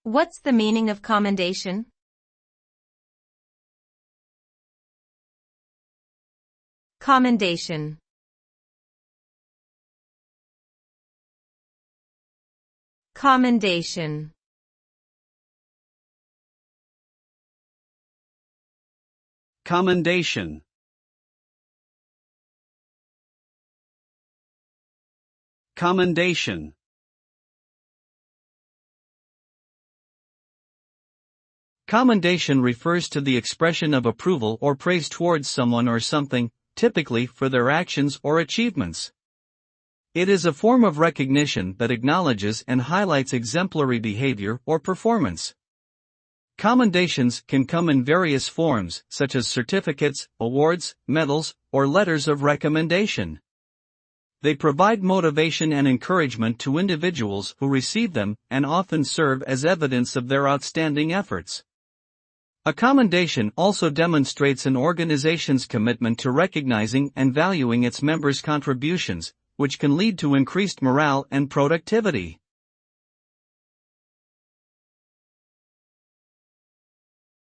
What's the meaning of commendation? Commendation. Commendation. Commendation. Commendation. Commendation refers to the expression of approval or praise towards someone or something, typically for their actions or achievements. It is a form of recognition that acknowledges and highlights exemplary behavior or performance. Commendations can come in various forms, such as certificates, awards, medals, or letters of recommendation. They provide motivation and encouragement to individuals who receive them and often serve as evidence of their outstanding efforts. A commendation also demonstrates an organization's commitment to recognizing and valuing its members' contributions, which can lead to increased morale and productivity.